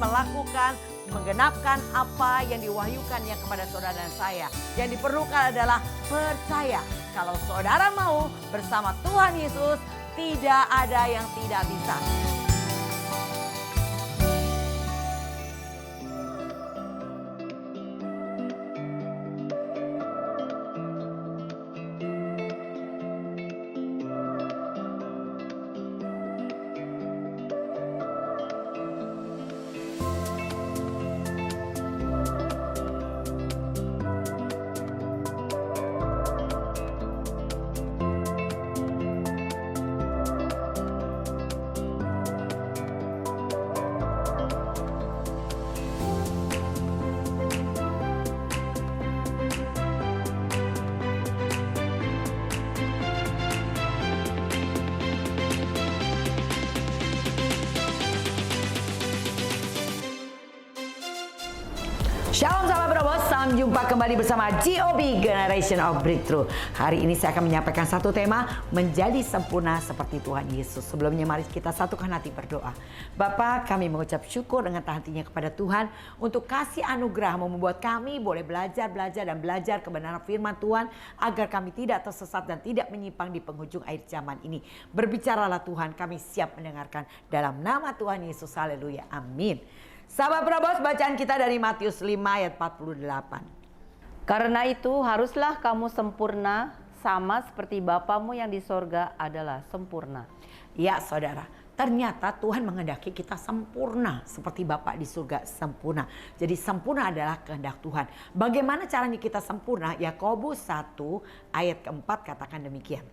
melakukan, menggenapkan apa yang diwahyukannya kepada saudara dan saya. Yang diperlukan adalah percaya. Kalau saudara mau bersama Tuhan Yesus, tidak ada yang tidak bisa. Shalom sahabat Brobos, salam jumpa kembali bersama GOB Generation of Breakthrough. Hari ini saya akan menyampaikan satu tema, menjadi sempurna seperti Tuhan Yesus. Sebelumnya mari kita satukan hati berdoa. Bapa, kami mengucap syukur dengan hatinya kepada Tuhan untuk kasih anugerah membuat kami boleh belajar dan belajar kebenaran firman Tuhan agar kami tidak tersesat dan tidak menyimpang di penghujung akhir zaman ini. Berbicaralah Tuhan, kami siap mendengarkan dalam nama Tuhan Yesus. Haleluya, amin. Sahabat Brobos, bacaan kita dari Matius 5 ayat 48. Karena itu haruslah kamu sempurna sama seperti Bapamu yang di sorga adalah sempurna. Ya saudara, ternyata Tuhan menghendaki kita sempurna seperti Bapa di surga sempurna. Jadi sempurna adalah kehendak Tuhan. Bagaimana caranya kita sempurna? Yakobus 1 ayat keempat katakan demikian.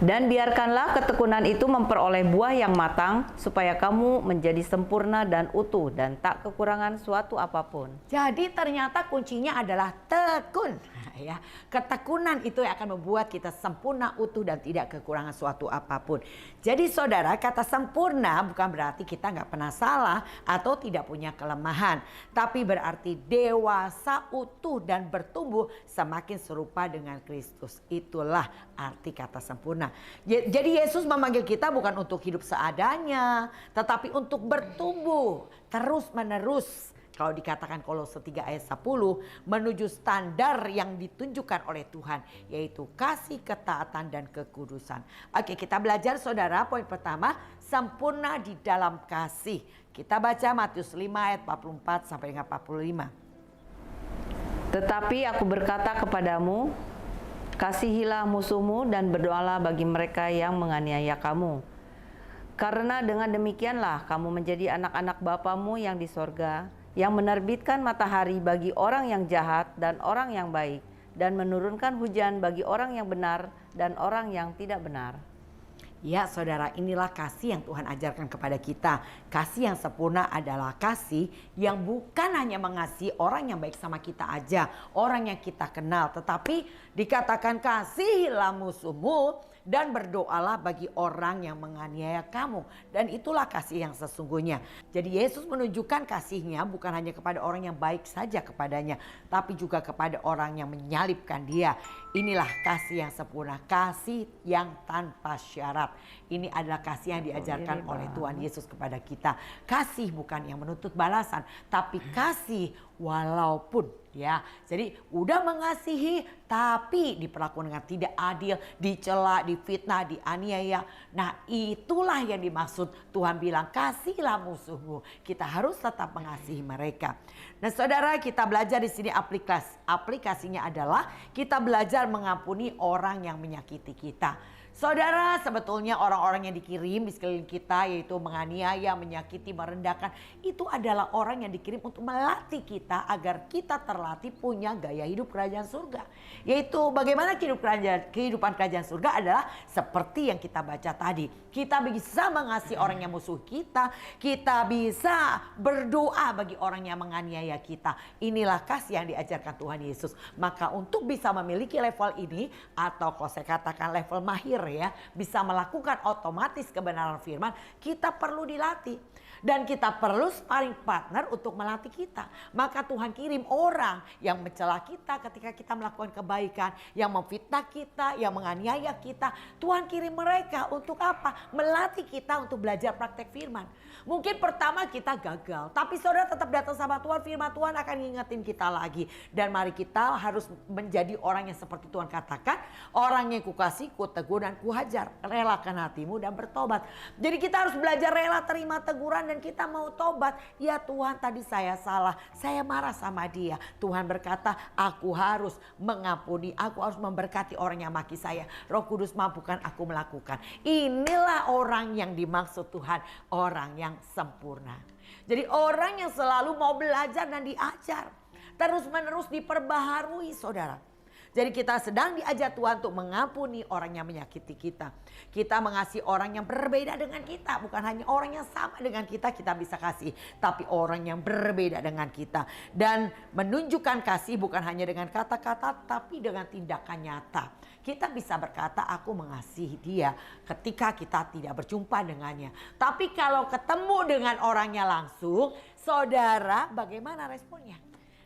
Dan biarkanlah ketekunan itu memperoleh buah yang matang, supaya kamu menjadi sempurna dan utuh dan tak kekurangan suatu apapun. Jadi ternyata kuncinya adalah tekun. Ya, ketekunan itu yang akan membuat kita sempurna, utuh dan tidak kekurangan suatu apapun. Jadi saudara, kata sempurna bukan berarti kita nggak pernah salah atau tidak punya kelemahan, tapi berarti dewasa, utuh dan bertumbuh semakin serupa dengan Kristus. Itulah arti kata sempurna. Jadi Yesus memanggil kita bukan untuk hidup seadanya, tetapi untuk bertumbuh terus menerus. Kalau dikatakan Kolose 3 ayat 10, menuju standar yang ditunjukkan oleh Tuhan, yaitu kasih, ketaatan, dan kekudusan. Oke, kita belajar saudara, poin pertama, sempurna di dalam kasih. Kita baca Matius 5 ayat 44 sampai dengan 45. Tetapi aku berkata kepadamu, kasihilah musuhmu dan berdoalah bagi mereka yang menganiaya kamu. Karena dengan demikianlah kamu menjadi anak-anak Bapamu yang di sorga, yang menerbitkan matahari bagi orang yang jahat dan orang yang baik, dan menurunkan hujan bagi orang yang benar dan orang yang tidak benar. Ya saudara, inilah kasih yang Tuhan ajarkan kepada kita. Kasih yang sempurna adalah kasih yang bukan hanya mengasihi orang yang baik sama kita aja, orang yang kita kenal, tetapi dikatakan kasihilah musuhmu dan berdoalah bagi orang yang menganiaya kamu. Dan itulah kasih yang sesungguhnya. Jadi Yesus menunjukkan kasihnya bukan hanya kepada orang yang baik saja kepadanya, tapi juga kepada orang yang menyalibkan dia. Inilah kasih yang sempurna, kasih yang tanpa syarat. Ini adalah kasih yang diajarkan oleh Tuhan Yesus kepada kita. Kasih bukan yang menuntut balasan, tapi kasih walaupun ya. Jadi udah mengasihi tapi diperlakukan dengan tidak adil, dicela, difitnah, dianiaya. Nah, itulah yang dimaksud Tuhan bilang kasihlah musuhmu. Kita harus tetap mengasihi mereka. Nah, saudara, kita belajar di sini aplikasinya adalah kita belajar mengampuni orang yang menyakiti kita. Saudara, sebetulnya orang-orang yang dikirim di sekeliling kita, yaitu menganiaya, menyakiti, merendahkan, itu adalah orang yang dikirim untuk melatih kita agar kita terlatih punya gaya hidup kerajaan surga. Yaitu bagaimana kehidupan kerajaan surga adalah seperti yang kita baca tadi. Kita bisa mengasihi orang yang musuh kita bisa berdoa bagi orang yang menganiaya kita. Inilah kasih yang diajarkan Tuhan Yesus. Maka untuk bisa memiliki level ini, atau kalau saya katakan level mahir ya, bisa melakukan otomatis kebenaran firman, kita perlu dilatih. Dan kita perlu sparring partner untuk melatih kita. Maka Tuhan kirim orang orang yang mencela kita ketika kita melakukan kebaikan, yang memfitnah kita, yang menganiaya kita. Tuhan kirim mereka untuk apa? Melatih kita untuk belajar praktek firman. Mungkin pertama kita gagal, tapi saudara tetap datang sama Tuhan, firman Tuhan akan ngingetin kita lagi. Dan mari kita harus menjadi orang yang seperti Tuhan katakan, orang yang kukasih, kutegur dan kuhajar. Relakan hatimu dan bertobat. Jadi kita harus belajar rela terima teguran dan kita mau tobat. Ya Tuhan, tadi saya salah, saya marah sama dia. Tuhan berkata, aku harus mengampuni, aku harus memberkati orang yang maki saya. Roh Kudus mampukan aku melakukan. Inilah orang yang dimaksud Tuhan, orang yang sempurna. Jadi orang yang selalu mau belajar dan diajar, terus menerus diperbaharui saudara. Jadi kita sedang diajar Tuhan untuk mengampuni orang yang menyakiti kita. Kita mengasihi orang yang berbeda dengan kita. Bukan hanya orang yang sama dengan kita bisa kasih. Tapi orang yang berbeda dengan kita. Dan menunjukkan kasih bukan hanya dengan kata-kata tapi dengan tindakan nyata. Kita bisa berkata aku mengasihi dia ketika kita tidak berjumpa dengannya. Tapi kalau ketemu dengan orangnya langsung, saudara bagaimana responnya?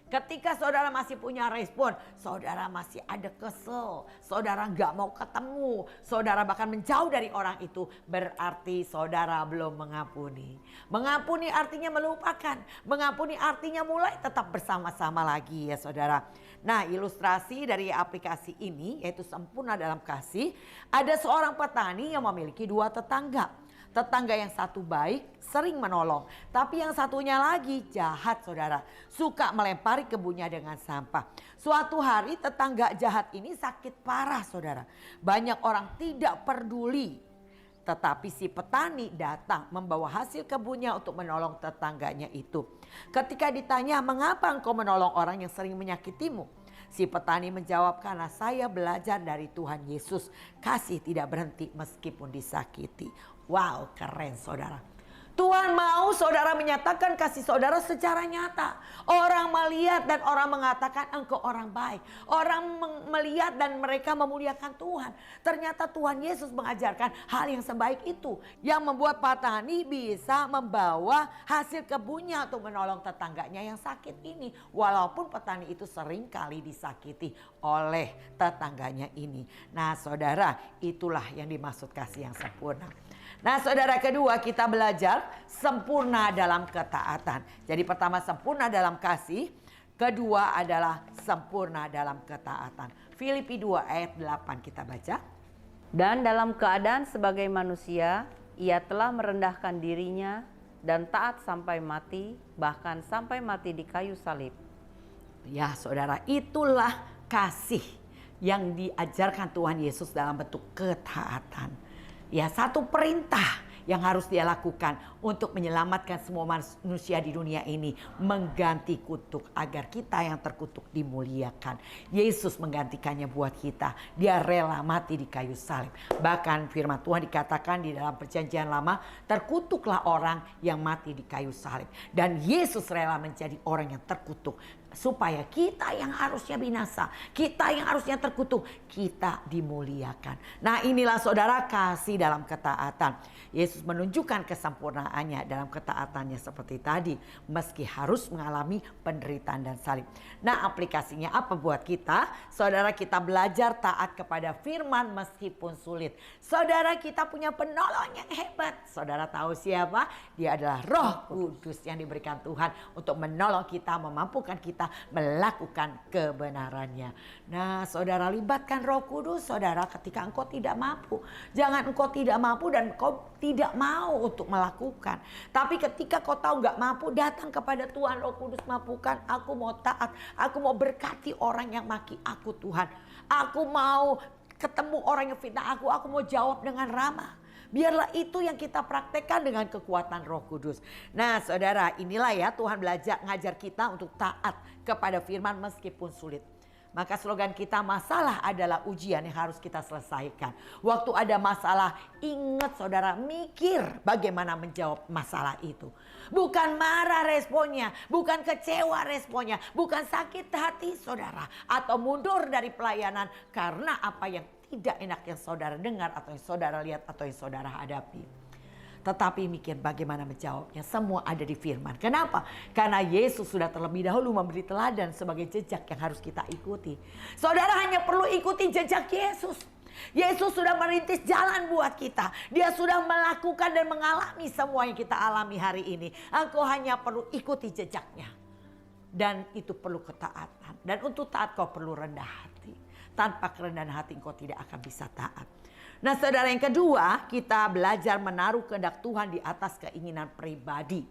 Ketika saudara masih punya respon, saudara masih ada kesel, saudara nggak mau ketemu, saudara bahkan menjauh dari orang itu, berarti saudara belum mengampuni. Mengampuni artinya melupakan, mengampuni artinya mulai tetap bersama-sama lagi ya saudara. Nah, ilustrasi dari aplikasi ini yaitu sempurna dalam kasih, ada seorang petani yang memiliki dua tetangga. Tetangga yang satu baik, sering menolong. Tapi yang satunya lagi jahat saudara. Suka melempari kebunnya dengan sampah. Suatu hari tetangga jahat ini sakit parah saudara. Banyak orang tidak peduli. Tetapi si petani datang membawa hasil kebunnya untuk menolong tetangganya itu. Ketika ditanya, mengapa engkau menolong orang yang sering menyakitimu? Si petani menjawab, karena saya belajar dari Tuhan Yesus. Kasih tidak berhenti meskipun disakiti. Wow, keren saudara. Tuhan mau saudara menyatakan kasih saudara secara nyata. Orang melihat dan orang mengatakan engkau orang baik. Orang melihat dan mereka memuliakan Tuhan. Ternyata Tuhan Yesus mengajarkan hal yang sebaik itu. Yang membuat petani bisa membawa hasil kebunnya untuk menolong tetangganya yang sakit ini. Walaupun petani itu sering kali disakiti oleh tetangganya ini. Nah saudara, itulah yang dimaksud kasih yang sempurna. Nah saudara, kedua kita belajar sempurna dalam ketaatan. Jadi pertama sempurna dalam kasih, kedua adalah sempurna dalam ketaatan. Filipi 2 ayat 8 kita baca. Dan dalam keadaan sebagai manusia, ia telah merendahkan dirinya dan taat sampai mati, bahkan sampai mati di kayu salib. Ya saudara, itulah kasih yang diajarkan Tuhan Yesus dalam bentuk ketaatan. Ya, satu perintah yang harus dia lakukan untuk menyelamatkan semua manusia di dunia ini, mengganti kutuk agar kita yang terkutuk dimuliakan. Yesus menggantikannya buat kita. Dia rela mati di kayu salib. Bahkan firman Tuhan dikatakan di dalam perjanjian lama, terkutuklah orang yang mati di kayu salib. Dan Yesus rela menjadi orang yang terkutuk supaya kita yang harusnya binasa, kita yang harusnya terkutuk, kita dimuliakan. Nah, inilah saudara kasih dalam ketaatan. Yesus menunjukkan kesempurnaannya dalam ketaatannya seperti tadi, meski harus mengalami penderitaan dan salib. Nah, aplikasinya apa buat kita? Saudara, kita belajar taat kepada firman meskipun sulit. Saudara, kita punya penolong yang hebat. Saudara tahu siapa? Dia adalah Roh Kudus yang diberikan Tuhan untuk menolong kita, memampukan kita melakukan kebenarannya. Nah, saudara, libatkan Roh Kudus saudara ketika engkau tidak mampu. Jangan engkau tidak mampu dan engkau tidak mau untuk melakukan. Tapi ketika kau tahu nggak mampu, datang kepada Tuhan. Roh Kudus mampukan, aku mau taat, aku mau berkati orang yang maki aku Tuhan. Aku mau ketemu orang yang fitnah aku mau jawab dengan ramah. Biarlah itu yang kita praktekkan dengan kekuatan Roh Kudus. Nah saudara, inilah ya Tuhan belajar ngajar kita untuk taat kepada firman meskipun sulit. Maka slogan kita, masalah adalah ujian yang harus kita selesaikan. Waktu ada masalah, ingat saudara, mikir bagaimana menjawab masalah itu. Bukan marah responnya, bukan kecewa responnya, bukan sakit hati saudara, atau mundur dari pelayanan karena apa yang tidak enak yang saudara dengar atau yang saudara lihat atau yang saudara hadapi. tetapi mikir bagaimana menjawabnya. Semua ada di firman. Kenapa? Karena Yesus sudah terlebih dahulu memberi teladan sebagai jejak yang harus kita ikuti. Saudara hanya perlu ikuti jejak Yesus. Yesus sudah merintis jalan buat kita. Dia sudah melakukan dan mengalami semua yang kita alami hari ini. Engkau hanya perlu ikuti jejaknya. Dan itu perlu ketaatan. Dan untuk taat kau perlu rendah hati. Tanpa kerendahan hati engkau tidak akan bisa taat. Nah saudara, yang kedua, kita belajar menaruh kehendak Tuhan di atas keinginan pribadi.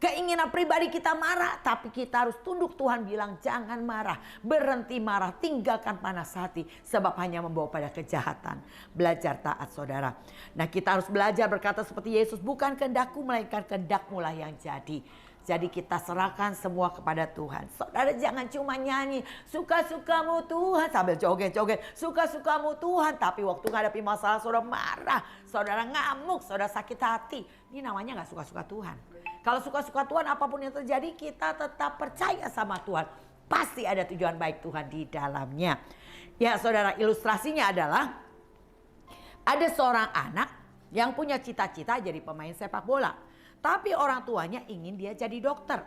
Keinginan pribadi kita marah, tapi kita harus tunduk. Tuhan bilang jangan marah, berhenti marah, tinggalkan panas hati, sebab hanya membawa pada kejahatan. Belajar taat saudara. Nah kita harus belajar berkata seperti Yesus, bukan kehendakku melainkan kehendakmu lah yang jadi. Jadi kita serahkan semua kepada Tuhan. Saudara jangan cuma nyanyi, suka-sukamu Tuhan, sambil joget-joget, suka-sukamu Tuhan. Tapi waktu menghadapi masalah saudara marah, saudara ngamuk, saudara sakit hati. Ini namanya gak suka-suka Tuhan. Kalau suka-suka Tuhan, apapun yang terjadi kita tetap percaya sama Tuhan. Pasti ada tujuan baik Tuhan di dalamnya. Ya saudara, ilustrasinya adalah ada seorang anak yang punya cita-cita jadi pemain sepak bola. Tapi orang tuanya ingin dia jadi dokter.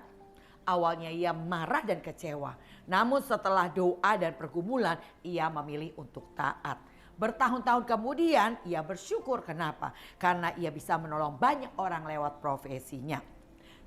Awalnya ia marah dan kecewa. Namun setelah doa dan pergumulan, ia memilih untuk taat. Bertahun-tahun kemudian ia bersyukur. Kenapa? Karena ia bisa menolong banyak orang lewat profesinya.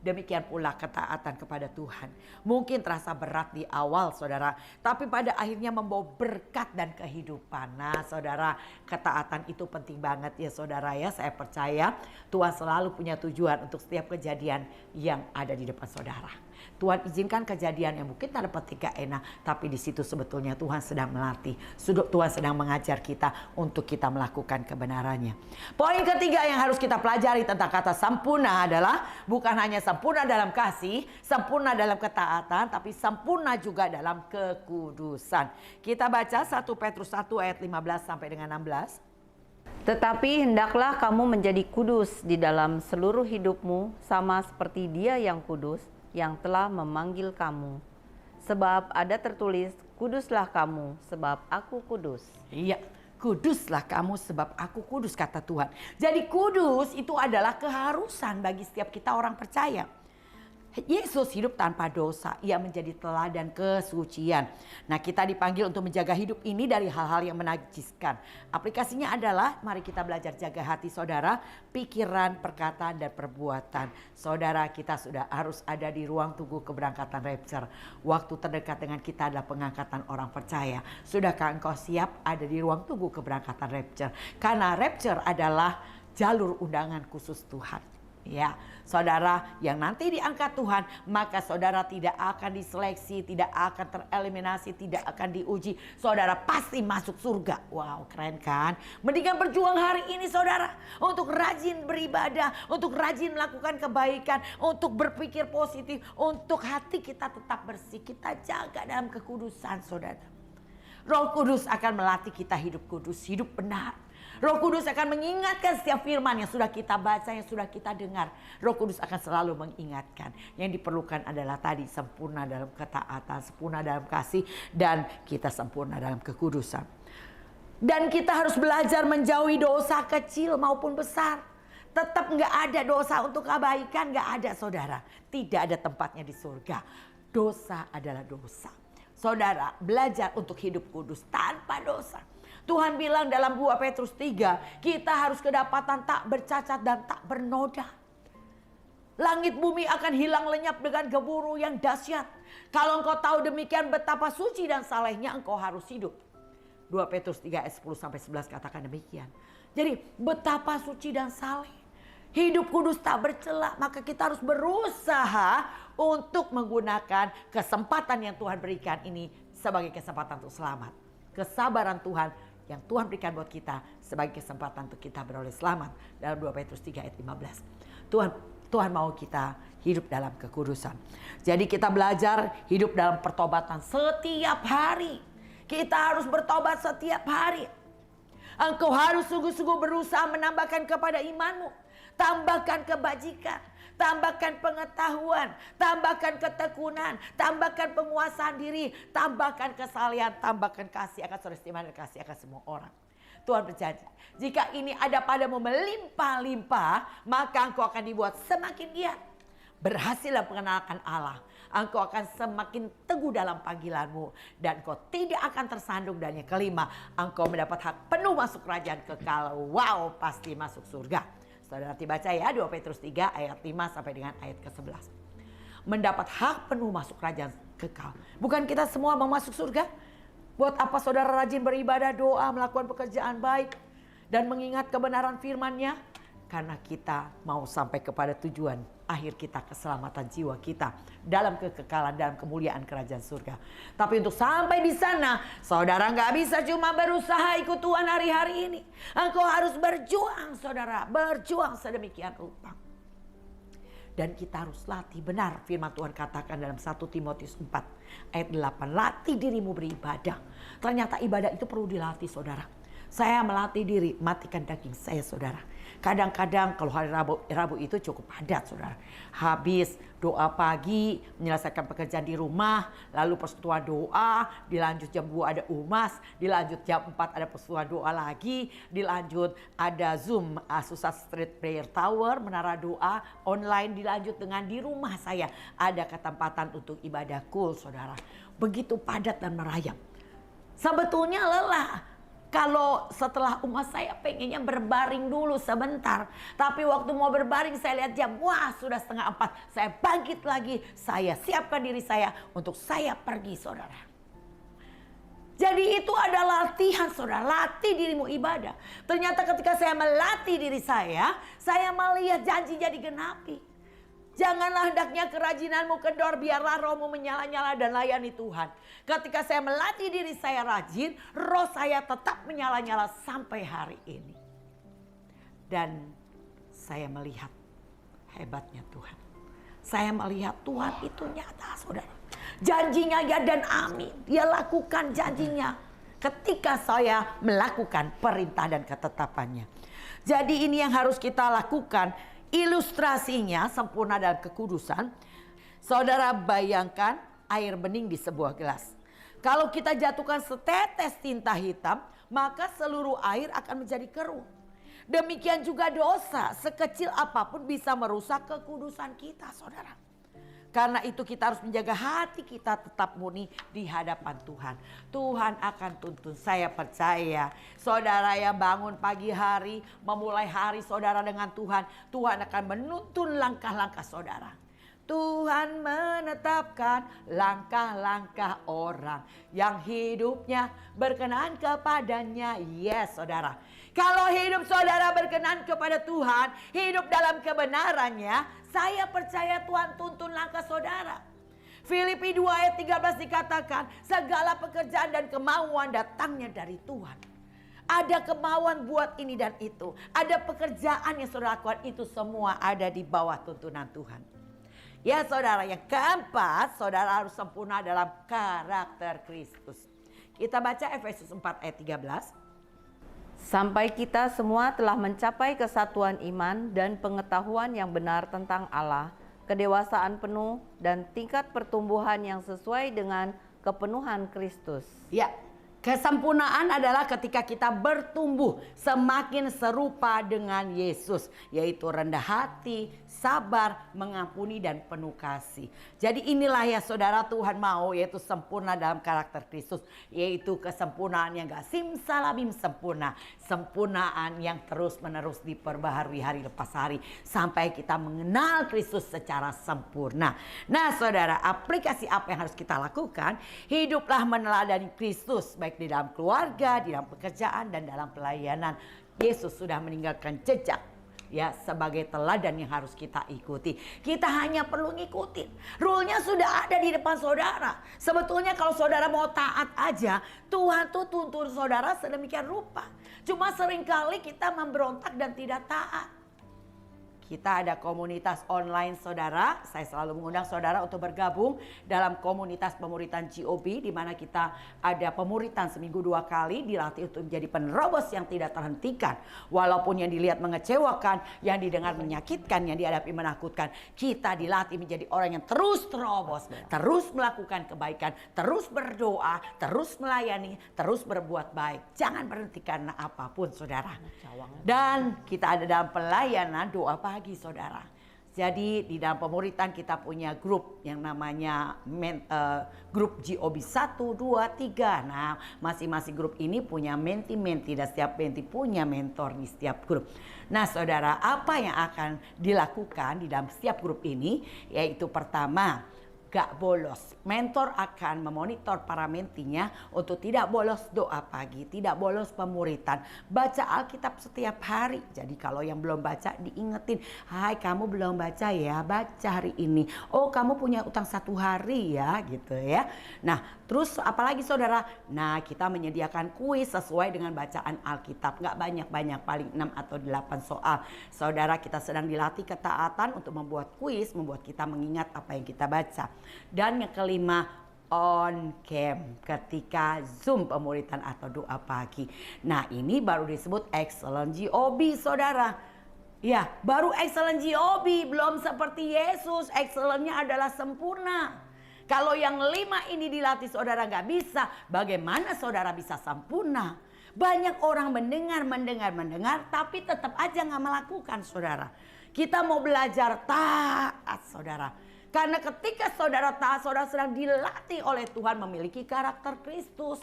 Demikian pula ketaatan kepada Tuhan. Mungkin terasa berat di awal saudara, tapi pada akhirnya membawa berkat dan kehidupan. Nah saudara, ketaatan itu penting banget ya saudara ya. Saya percaya Tuhan selalu punya tujuan untuk setiap kejadian yang ada di depan saudara. Tuhan izinkan kejadian yang mungkin tanda petik gak enak, tapi di situ sebetulnya Tuhan sedang melatih. Tuhan sedang mengajar kita untuk kita melakukan kebenarannya. Poin ketiga yang harus kita pelajari tentang kata sempurna adalah bukan hanya sempurna dalam kasih, sempurna dalam ketaatan, tapi sempurna juga dalam kekudusan. Kita baca 1 Petrus 1 ayat 15 sampai dengan 16. Tetapi hendaklah kamu menjadi kudus di dalam seluruh hidupmu, sama seperti Dia yang kudus, yang telah memanggil kamu. Sebab ada tertulis, kuduslah kamu sebab aku kudus. Iya, kuduslah kamu sebab aku kudus, kata Tuhan. Jadi kudus itu adalah keharusan bagi setiap kita orang percaya. Yesus hidup tanpa dosa, ia menjadi teladan kesucian. Nah kita dipanggil untuk menjaga hidup ini dari hal-hal yang menajiskan. Aplikasinya adalah mari kita belajar jaga hati saudara, pikiran, perkataan dan perbuatan. Saudara, kita sudah harus ada di ruang tunggu keberangkatan rapture. Waktu terdekat dengan kita adalah pengangkatan orang percaya. Sudahkah engkau siap ada di ruang tunggu keberangkatan rapture? Karena rapture adalah jalur undangan khusus Tuhan. Ya, saudara yang nanti diangkat Tuhan, maka saudara tidak akan diseleksi, tidak akan tereliminasi, tidak akan diuji. Saudara pasti masuk surga. Wow, keren kan? Mendingan berjuang hari ini saudara, untuk rajin beribadah, untuk rajin melakukan kebaikan, untuk berpikir positif, untuk hati kita tetap bersih, kita jaga dalam kekudusan saudara. Roh Kudus akan melatih kita hidup kudus, hidup benar. Roh Kudus akan mengingatkan setiap firman yang sudah kita baca, yang sudah kita dengar. Roh Kudus akan selalu mengingatkan. Yang diperlukan adalah tadi sempurna dalam ketaatan, sempurna dalam kasih, dan kita sempurna dalam kekudusan. Dan kita harus belajar menjauhi dosa kecil maupun besar. Tetap nggak ada dosa untuk kebaikan, nggak ada saudara. Tidak ada tempatnya di surga. Dosa adalah dosa. Saudara, belajar untuk hidup kudus tanpa dosa. Tuhan bilang dalam 2 Petrus 3, kita harus kedapatan tak bercacat dan tak bernoda. Langit bumi akan hilang lenyap dengan gemuruh yang dahsyat. Kalau engkau tahu demikian betapa suci dan salehnya engkau harus hidup. 2 Petrus 3 ayat 10 sampai 11 katakan demikian. Jadi betapa suci dan saleh. Hidup kudus tak bercela, maka kita harus berusaha untuk menggunakan kesempatan yang Tuhan berikan ini sebagai kesempatan untuk selamat. Kesabaran Tuhan yang Tuhan berikan buat kita sebagai kesempatan untuk kita beroleh selamat dalam 2 Petrus 3 ayat 15. Tuhan mau kita hidup dalam kekudusan. Jadi kita belajar hidup dalam pertobatan setiap hari. Kita harus bertobat setiap hari. Engkau harus sungguh-sungguh berusaha menambahkan kepada imanmu. Tambahkan kebajikan, tambahkan pengetahuan, tambahkan ketekunan, tambahkan penguasaan diri, tambahkan kesalehan, tambahkan kasih akan saudara seiman dan kasih akan semua orang. Tuhan berjanji, jika ini ada padamu melimpah-limpah, maka engkau akan dibuat semakin giat. Berhasillah mengenalkan Allah. Engkau akan semakin teguh dalam panggilanmu. Dan engkau tidak akan tersandung. Dan yang kelima, engkau mendapat hak penuh masuk kerajaan kekal. Wow, pasti masuk surga. Saudara nanti baca ya 2 Petrus 3 ayat 5 sampai dengan ayat ke-11. Mendapat hak penuh masuk kerajaan kekal. Bukan kita semua mau masuk surga? Buat apa saudara rajin beribadah, doa, melakukan pekerjaan baik, dan mengingat kebenaran firman-Nya? Karena kita mau sampai kepada tujuan akhir kita, keselamatan jiwa kita dalam kekekalan, dalam kemuliaan kerajaan surga. Tapi untuk sampai di sana, saudara nggak bisa cuma berusaha ikut Tuhan hari-hari ini. Engkau harus berjuang, saudara, berjuang sedemikian rupa. Dan kita harus latih, benar firman Tuhan katakan dalam 1 Timotius 4 ayat 8. Latih dirimu beribadah. Ternyata ibadah itu perlu dilatih, saudara. Saya melatih diri, matikan daging saya, saudara. Kadang-kadang kalau hari Rabu itu cukup padat, saudara. Habis doa pagi, menyelesaikan pekerjaan di rumah, lalu persekutuan doa, dilanjut jam 2 ada umas, dilanjut jam 4 ada persekutuan doa lagi, dilanjut ada Zoom, Asusat Street Prayer Tower, menara doa online, dilanjut dengan di rumah saya ada ketempatan untuk ibadah kul, saudara. Begitu padat dan merayap. Sebetulnya lelah. Kalau setelah umat saya pengennya berbaring dulu sebentar. Tapi waktu mau berbaring saya lihat jam. Wah, sudah 3:30. Saya bangkit lagi. Saya siapkan diri saya untuk saya pergi, saudara. Jadi itu adalah latihan, saudara. Latih dirimu ibadah. Ternyata ketika saya melatih diri saya melihat janji jadi genapi. Janganlah hendaknya kerajinanmu kendor, biarlah rohmu menyala-nyala dan layani Tuhan. Ketika saya melatih diri saya rajin, roh saya tetap menyala-nyala sampai hari ini. Dan saya melihat hebatnya Tuhan. Saya melihat Tuhan itu nyata, saudara. Janjinya ya dan amin. Dia lakukan janjinya ketika saya melakukan perintah dan ketetapannya. Jadi ini yang harus kita lakukan. Ilustrasinya sempurna dalam kekudusan. Saudara bayangkan air bening di sebuah gelas. Kalau kita jatuhkan setetes tinta hitam, maka seluruh air akan menjadi keruh. Demikian juga dosa, sekecil apapun bisa merusak kekudusan kita, saudara. Karena itu kita harus menjaga hati kita tetap murni di hadapan Tuhan. Tuhan akan tuntun, saya percaya. Saudara yang bangun pagi hari, memulai hari saudara dengan Tuhan. Tuhan akan menuntun langkah-langkah saudara. Tuhan menetapkan langkah-langkah orang yang hidupnya berkenan kepadanya. Yes, saudara. Kalau hidup saudara berkenan kepada Tuhan, hidup dalam kebenarannya, saya percaya Tuhan tuntun langkah saudara. Filipi 2 ayat 13 dikatakan, segala pekerjaan dan kemauan datangnya dari Tuhan. Ada kemauan buat ini dan itu. Ada pekerjaan yang saudara lakukan, itu semua ada di bawah tuntunan Tuhan. Ya saudara, yang keempat, saudara harus sempurna dalam karakter Kristus. Kita baca Efesus 4 ayat 13. Sampai kita semua telah mencapai kesatuan iman dan pengetahuan yang benar tentang Allah, kedewasaan penuh dan tingkat pertumbuhan yang sesuai dengan kepenuhan Kristus. Ya, kesempurnaan adalah ketika kita bertumbuh semakin serupa dengan Yesus, yaitu rendah hati, sabar, mengampuni dan penuh kasih. Jadi inilah ya saudara Tuhan mau, yaitu sempurna dalam karakter Kristus, yaitu kesempurnaan yang gak simsalabim sempurna, sempurnaan yang terus menerus diperbaharui hari lepas hari sampai kita mengenal Kristus secara sempurna. Nah saudara, aplikasi apa yang harus kita lakukan? Hiduplah meneladani Kristus baik di dalam keluarga, di dalam pekerjaan dan dalam pelayanan. Yesus sudah meninggalkan jejak ya sebagai teladan yang harus kita ikuti. Kita hanya perlu ngikutin. Rule-nya sudah ada di depan saudara. Sebetulnya kalau saudara mau taat aja, Tuhan tuh tuntun saudara sedemikian rupa. Cuma seringkali kita memberontak dan tidak taat. Kita ada komunitas online saudara. Saya selalu mengundang saudara untuk bergabung dalam komunitas pemuritan GOB, di mana kita ada pemuritan seminggu 2 kali, dilatih untuk menjadi penerobos yang tidak terhentikan. Walaupun yang dilihat mengecewakan, yang didengar menyakitkan, yang dihadapi menakutkan, kita dilatih menjadi orang yang terus terobos, terus melakukan kebaikan, terus berdoa, terus melayani, terus berbuat baik. Jangan berhenti karena apapun saudara. Dan kita ada dalam pelayanan doa pagi saudara. Jadi di dalam pemuritan kita punya grup yang namanya grup GOB 1, 2, 3. Nah, masing-masing grup ini punya menti-menti dan setiap menti punya mentor di setiap grup. Nah, saudara, apa yang akan dilakukan di dalam setiap grup ini? Yaitu pertama, gak bolos. Mentor akan memonitor para mentinya untuk tidak bolos doa pagi, tidak bolos pemuritan. Baca Alkitab setiap hari. Jadi kalau yang belum baca diingetin, hai kamu belum baca ya, baca hari ini. Oh kamu punya utang 1 hari ya, gitu ya. Nah terus apalagi saudara? Nah kita menyediakan kuis sesuai dengan bacaan Alkitab. Gak banyak-banyak, paling 6 atau 8 soal. Saudara, kita sedang dilatih ketaatan untuk membuat kuis, membuat kita mengingat apa yang kita baca. Dan yang kelima, on cam, ketika Zoom pemuritan atau doa pagi. Nah ini baru disebut excellent GOB saudara. Ya baru excellent GOB, belum seperti Yesus. Excellentnya adalah sempurna. Kalau yang 5 ini dilatih saudara gak bisa, bagaimana saudara bisa sempurna? Banyak orang mendengar, tapi tetap aja gak melakukan saudara. Kita mau belajar taat saudara. Karena ketika saudara taat, saudara sedang dilatih oleh Tuhan memiliki karakter Kristus.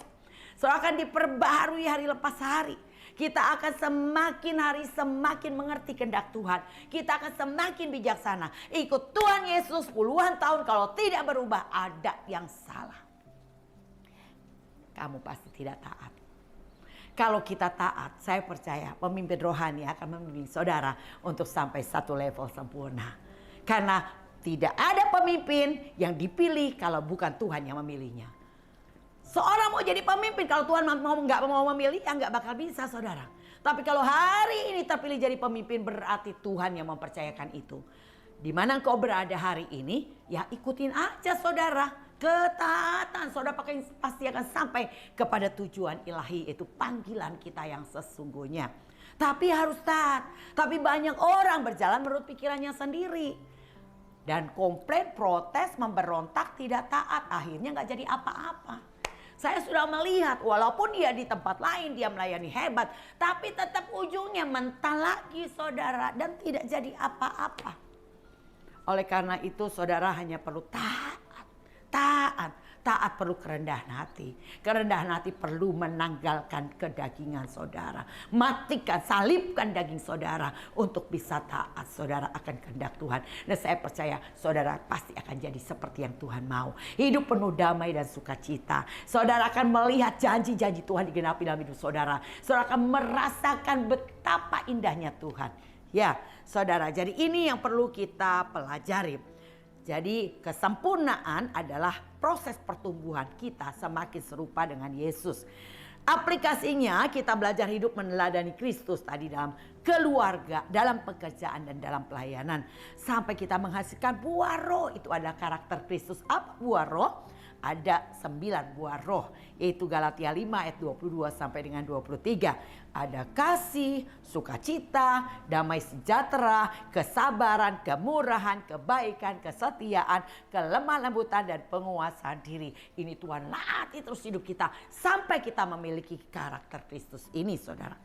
Saudara akan diperbaharui hari lepas hari. Kita akan semakin hari semakin mengerti kehendak Tuhan. Kita akan semakin bijaksana. Ikut Tuhan Yesus puluhan tahun, kalau tidak berubah ada yang salah. Kamu pasti tidak taat. Kalau kita taat, saya percaya pemimpin rohani akan membimbing saudara untuk sampai satu level sempurna. Karena tidak ada pemimpin yang dipilih kalau bukan Tuhan yang memilihnya. Seorang mau jadi pemimpin kalau Tuhan nggak mau memilih, ya nggak bakal bisa saudara. Tapi kalau hari ini terpilih jadi pemimpin, berarti Tuhan yang mempercayakan itu. Di mana engkau berada hari ini, ya ikutin aja saudara. Ketaatan saudara pasti akan sampai kepada tujuan ilahi, yaitu panggilan kita yang sesungguhnya. Tapi harus taat. Tapi banyak orang berjalan menurut pikirannya sendiri. Dan komplain, protes, memberontak, tidak taat. Akhirnya gak jadi apa-apa. Saya sudah melihat walaupun dia di tempat lain dia melayani hebat. Tapi tetap ujungnya mental lagi saudara. Dan tidak jadi apa-apa. Oleh karena itu saudara hanya perlu taat. Taat perlu kerendahan hati. Kerendahan hati perlu menanggalkan kedagingan saudara. Matikan, salibkan daging saudara untuk bisa taat saudara akan kehendak Tuhan. Dan saya percaya saudara pasti akan jadi seperti yang Tuhan mau. Hidup penuh damai dan sukacita. Saudara akan melihat janji-janji Tuhan digenapi dalam hidup saudara. Saudara akan merasakan betapa indahnya Tuhan. Ya saudara, jadi ini yang perlu kita pelajari. Jadi kesempurnaan adalah proses pertumbuhan kita semakin serupa dengan Yesus. Aplikasinya kita belajar hidup meneladani Kristus tadi dalam keluarga, dalam pekerjaan dan dalam pelayanan. Sampai kita menghasilkan buah roh, itu ada karakter Kristus. Apa buah roh? Ada 9 buah roh, yaitu Galatia 5 ayat 22 sampai dengan 23. Ada kasih, sukacita, damai sejahtera, kesabaran, kemurahan, kebaikan, kesetiaan, kelemah lembutan dan penguasaan diri. Ini Tuhan latih terus hidup kita sampai kita memiliki karakter Kristus ini saudara.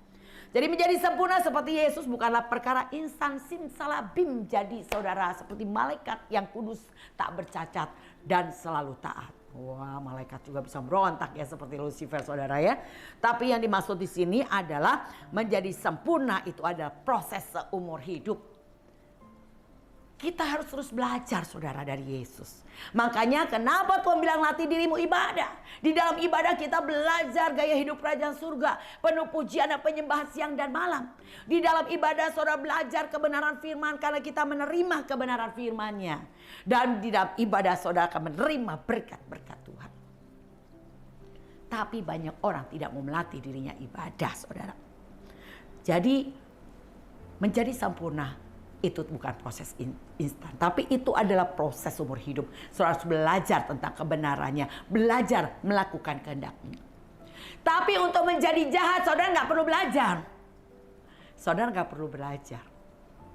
Jadi menjadi sempurna seperti Yesus bukanlah perkara instan simsalabim. Jadi saudara seperti malaikat yang kudus, tak bercacat dan selalu taat. Wah, malaikat juga bisa berontak ya seperti Lucifer saudara ya. Tapi yang dimaksud di sini adalah menjadi sempurna itu adalah proses seumur hidup. Kita harus terus belajar saudara dari Yesus. Makanya kenapa Tuhan bilang latih dirimu ibadah. Di dalam ibadah kita belajar gaya hidup kerajaan surga. Penuh pujian dan penyembahan siang dan malam. Di dalam ibadah saudara belajar kebenaran firman karena kita menerima kebenaran firman-Nya. Dan di dalam ibadah saudara akan menerima berkat-berkat Tuhan. Tapi banyak orang tidak mau melatih dirinya ibadah saudara. Jadi menjadi sempurna itu bukan proses instan, tapi itu adalah proses umur hidup. Saudara harus belajar tentang kebenarannya, belajar melakukan kehendak-Nya. Tapi untuk menjadi jahat, saudara nggak perlu belajar. Saudara nggak perlu belajar.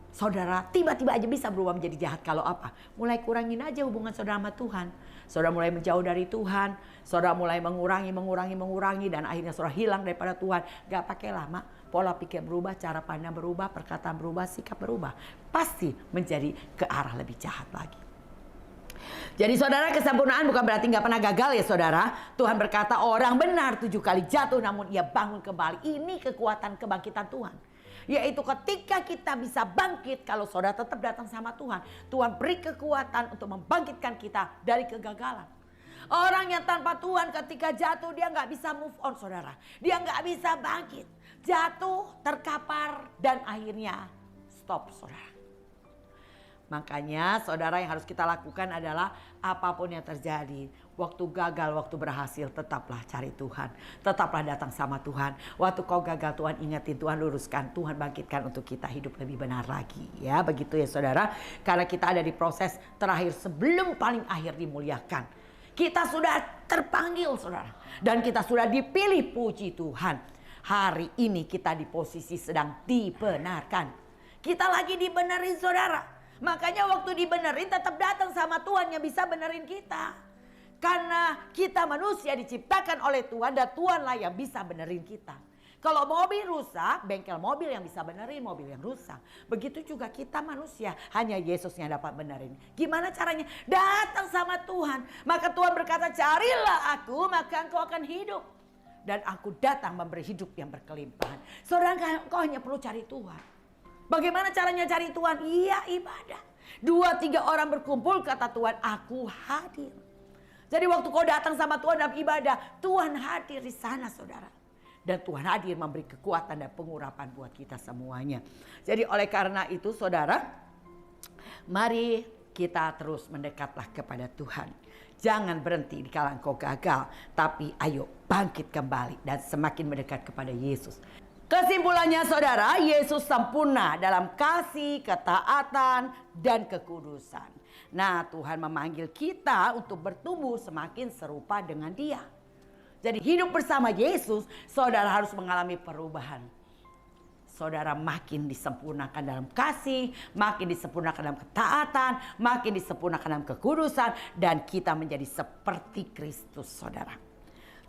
Saudara tiba-tiba aja bisa berubah menjadi jahat kalau apa? Mulai kurangin aja hubungan saudara sama Tuhan. Saudara mulai menjauh dari Tuhan. Saudara mulai mengurangi dan akhirnya saudara hilang daripada Tuhan. Gak pakai lama, pola pikir berubah, cara pandang berubah, perkataan berubah, sikap berubah. Pasti menjadi ke arah lebih jahat lagi. Jadi saudara, kesempurnaan bukan berarti gak pernah gagal ya saudara. Tuhan berkata orang benar 7 kali jatuh namun ia bangun kembali. Ini kekuatan kebangkitan Tuhan. Yaitu ketika kita bisa bangkit kalau saudara tetap datang sama Tuhan. Tuhan beri kekuatan untuk membangkitkan kita dari kegagalan. Orang yang tanpa Tuhan ketika jatuh dia nggak bisa move on saudara. Dia nggak bisa bangkit. Jatuh, terkapar dan akhirnya stop saudara. Makanya saudara yang harus kita lakukan adalah apapun yang terjadi. Waktu gagal, waktu berhasil tetaplah cari Tuhan. Tetaplah datang sama Tuhan. Waktu kau gagal Tuhan ingetin, Tuhan luruskan. Tuhan bangkitkan untuk kita hidup lebih benar lagi. Ya begitu ya saudara. Karena kita ada di proses terakhir sebelum paling akhir dimuliakan. Kita sudah terpanggil saudara. Dan kita sudah dipilih, puji Tuhan. Hari ini kita di posisi sedang dibenarkan. Kita lagi dibenerin saudara. Makanya waktu dibenerin tetap datang sama Tuhan yang bisa benerin kita. Karena kita manusia diciptakan oleh Tuhan dan Tuhanlah yang bisa benerin kita. Kalau mobil rusak, bengkel mobil yang bisa benerin mobil yang rusak. Begitu juga kita manusia, hanya Yesus yang dapat benerin. Gimana caranya? Datang sama Tuhan. Maka Tuhan berkata, carilah aku maka engkau akan hidup. Dan aku datang memberi hidup yang berkelimpahan. Saudara, engkau hanya perlu cari Tuhan. Bagaimana caranya cari Tuhan? Iya, ibadah. 2-3 orang berkumpul kata Tuhan, aku hadir. Jadi waktu kau datang sama Tuhan dalam ibadah, Tuhan hadir di sana saudara. Dan Tuhan hadir memberi kekuatan dan pengurapan buat kita semuanya. Jadi oleh karena itu saudara, mari kita terus mendekatlah kepada Tuhan. Jangan berhenti di kala engkau gagal, tapi ayo bangkit kembali dan semakin mendekat kepada Yesus. Kesimpulannya saudara, Yesus sempurna dalam kasih, ketaatan, dan kekudusan. Nah, Tuhan memanggil kita untuk bertumbuh semakin serupa dengan Dia. Jadi hidup bersama Yesus, saudara harus mengalami perubahan. Saudara makin disempurnakan dalam kasih, makin disempurnakan dalam ketaatan, makin disempurnakan dalam kekudusan, dan kita menjadi seperti Kristus saudara.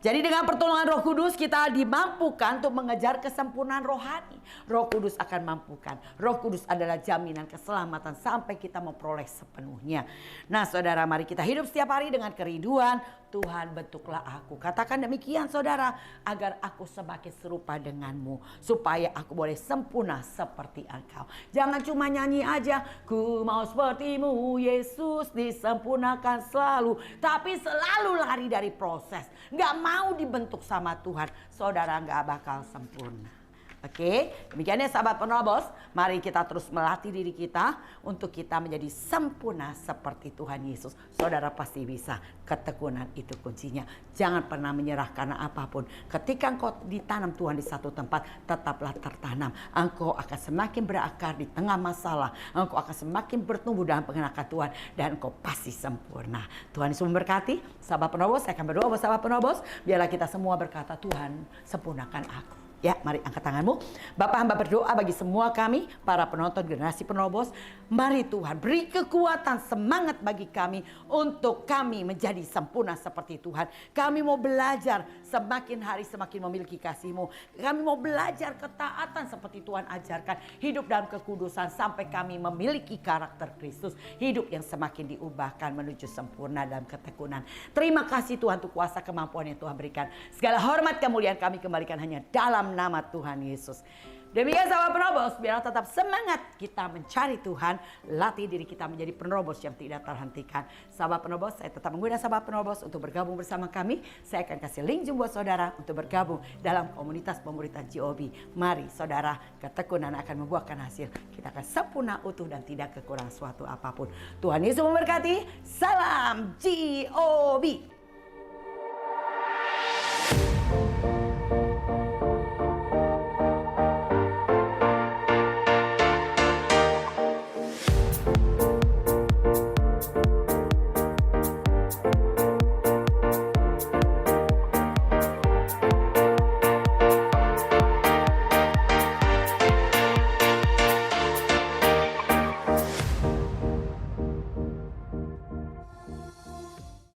Jadi dengan pertolongan Roh Kudus kita dimampukan untuk mengejar kesempurnaan rohani. Roh Kudus akan mampukan. Roh Kudus adalah jaminan keselamatan sampai kita memperoleh sepenuhnya. Nah saudara, mari kita hidup setiap hari dengan kerinduan. Tuhan, bentuklah aku. Katakan demikian saudara, agar aku semakin serupa denganmu. Supaya aku boleh sempurna seperti engkau. Jangan cuma nyanyi aja, ku mau sepertimu Yesus, disempurnakan selalu. Tapi selalu lari dari proses. Gak mau dibentuk sama Tuhan, saudara gak bakal sempurna. Oke, demikiannya sahabat penerobos, mari kita terus melatih diri kita untuk kita menjadi sempurna seperti Tuhan Yesus. Saudara pasti bisa, ketekunan itu kuncinya. Jangan pernah menyerah karena apapun. Ketika engkau ditanam Tuhan di satu tempat, tetaplah tertanam. Engkau akan semakin berakar di tengah masalah. Engkau akan semakin bertumbuh dalam pengenakan Tuhan dan engkau pasti sempurna. Tuhan Yesus memberkati. Sahabat penerobos, saya akan berdoa buat sahabat penerobos. Biarlah kita semua berkata, Tuhan sempurnakan aku. Ya, mari angkat tanganmu. Bapak hamba berdoa bagi semua kami, para penonton generasi penerobos. Mari Tuhan beri kekuatan, semangat bagi kami untuk kami menjadi sempurna seperti Tuhan. Kami mau belajar semakin hari semakin memiliki kasih-Mu. Kami mau belajar ketaatan seperti Tuhan ajarkan. Hidup dalam kekudusan sampai kami memiliki karakter Kristus. Hidup yang semakin diubahkan menuju sempurna dalam ketekunan. Terima kasih Tuhan untuk kuasa kemampuan yang Tuhan berikan. Segala hormat kemuliaan kami kembalikan hanya dalam nama Tuhan Yesus. Demikian sahabat penerobos, biar tetap semangat kita mencari Tuhan. Latih diri kita menjadi penerobos yang tidak terhentikan. Sahabat penerobos, saya tetap mengundang sahabat penerobos untuk bergabung bersama kami. Saya akan kasih link Zoom buat saudara untuk bergabung dalam komunitas pemuritan GOB. Mari saudara, ketekunan akan membuahkan hasil. Kita akan sempurna, utuh dan tidak kekurangan suatu apapun. Tuhan Yesus memberkati. Salam GOB.